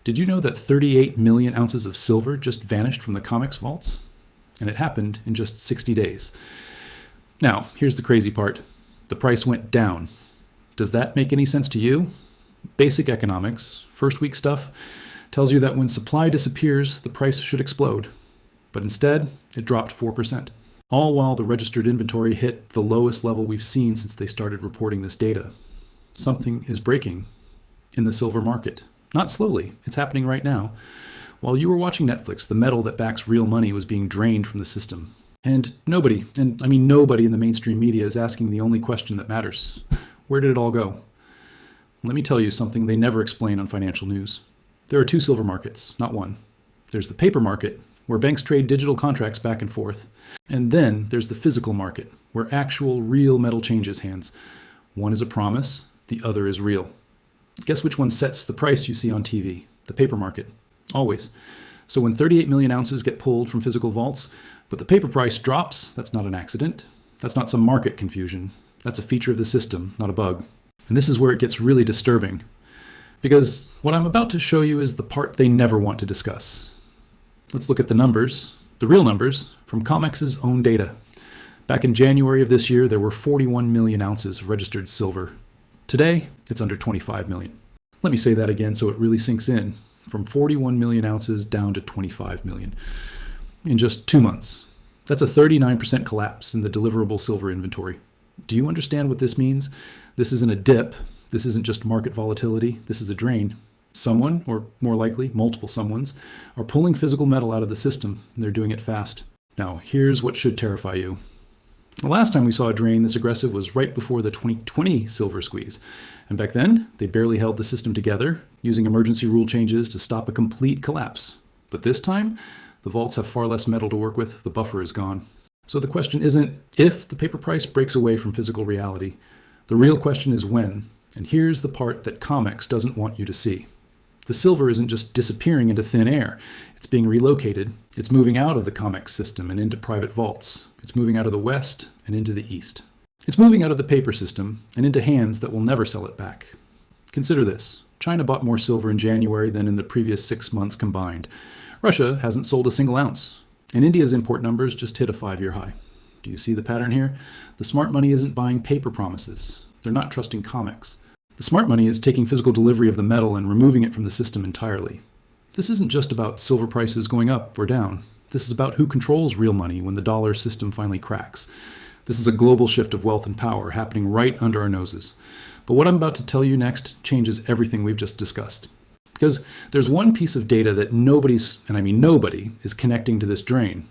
Did you know that 38 million ounces of silver just vanished from the COMEX vaults? And it happened in just 60 days. Now, here's the crazy part. The price went down. Does that make any sense to you? Basic economics, first week stuff, tells you that when supply disappears, the price should explode. But instead, it dropped 4%. All while the registered inventory hit the lowest level we've seen since they started reporting this data. Something is breaking in the silver market. Not slowly, it's happening right now. While you were watching Netflix, the metal that backs real money was being drained from the system. And nobody in the mainstream media is asking the only question that matters. Where did it all go? Let me tell you something they never explain on financial news. There are two silver markets, not one. There's the paper market, where banks trade digital contracts back and forth. And then there's the physical market, where actual real metal changes hands. One is a promise, the other is real. Guess which one sets the price you see on TV? The paper market. Always. So when 38 million ounces get pulled from physical vaults, but the paper price drops, that's not an accident. That's not some market confusion. That's a feature of the system, not a bug. And this is where it gets really disturbing. Because what I'm about to show you is the part they never want to discuss. Let's look at the numbers, the real numbers, from COMEX's own data. Back in January of this year, there were 41 million ounces of registered silver. Today, it's under 25 million. Let me say that again so it really sinks in. From 41 million ounces down to 25 million in just 2 months. That's a 39% collapse in the deliverable silver inventory. Do you understand what this means? This isn't a dip. This isn't just market volatility. This is a drain. Someone, or more likely multiple someones, are pulling physical metal out of the system, and they're doing it fast. Now, here's what should terrify you. The last time we saw a drain this aggressive was right before the 2020 silver squeeze. And back then, they barely held the system together, using emergency rule changes to stop a complete collapse. But this time, the vaults have far less metal to work with, the buffer is gone. So the question isn't if the paper price breaks away from physical reality. The real question is when. And here's the part that COMEX doesn't want you to see. The silver isn't just disappearing into thin air. It's being relocated. It's moving out of the COMEX system and into private vaults. It's moving out of the West and into the East. It's moving out of the paper system and into hands that will never sell it back. Consider this. China bought more silver in January than in the previous 6 months combined. Russia hasn't sold a single ounce. And India's import numbers just hit a 5-year high. Do you see the pattern here? The smart money isn't buying paper promises. They're not trusting COMEX. The smart money is taking physical delivery of the metal and removing it from the system entirely. This isn't just about silver prices going up or down. This is about who controls real money when the dollar system finally cracks. This is a global shift of wealth and power happening right under our noses. But what I'm about to tell you next changes everything we've just discussed. Because there's one piece of data that nobody is connecting to this drain.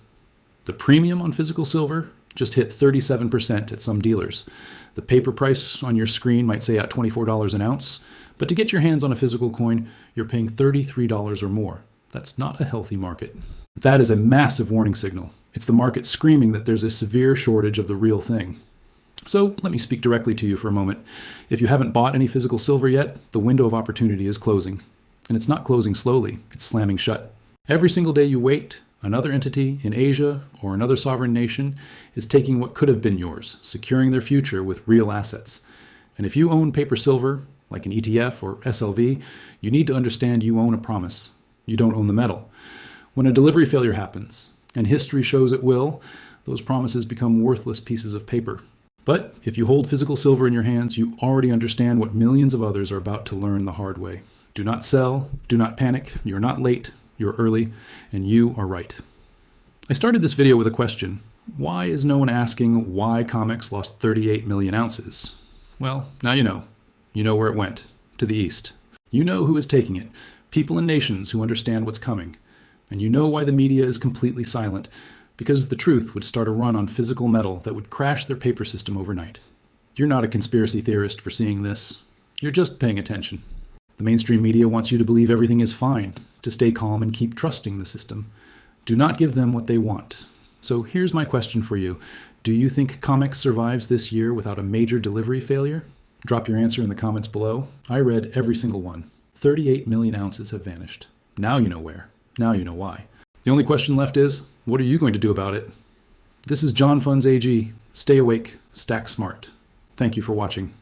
The premium on physical silver just hit 37% at some dealers. The paper price on your screen might say at $24 an ounce, but to get your hands on a physical coin, you're paying $33 or more. That's not a healthy market. That is a massive warning signal. It's the market screaming that there's a severe shortage of the real thing. So let me speak directly to you for a moment. If you haven't bought any physical silver yet, the window of opportunity is closing. And it's not closing slowly, it's slamming shut. Every single day you wait, another entity in Asia or another sovereign nation is taking what could have been yours, securing their future with real assets. And if you own paper silver, like an ETF or SLV, you need to understand you own a promise. You don't own the metal. When a delivery failure happens, and history shows it will, those promises become worthless pieces of paper. But if you hold physical silver in your hands, you already understand what millions of others are about to learn the hard way. Do not sell, do not panic, you're not late, you're early, and you are right. I started this video with a question. Why is no one asking why COMEX lost 38 million ounces? Well, now you know. You know where it went. To the east. You know who is taking it. People and nations who understand what's coming. And you know why the media is completely silent. Because the truth would start a run on physical metal that would crash their paper system overnight. You're not a conspiracy theorist for seeing this. You're just paying attention. The mainstream media wants you to believe everything is fine, to stay calm and keep trusting the system. Do not give them what they want. So here's my question for you. Do you think COMEX survives this year without a major delivery failure? Drop your answer in the comments below. I read every single one. 38 million ounces have vanished. Now you know where. Now you know why. The only question left is, what are you going to do about it? This is JonFunds AG. Stay awake, stack smart. Thank you for watching.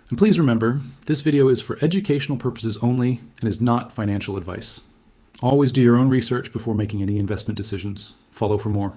And please remember, this video is for educational purposes only and is not financial advice. Always do your own research before making any investment decisions. Follow for more.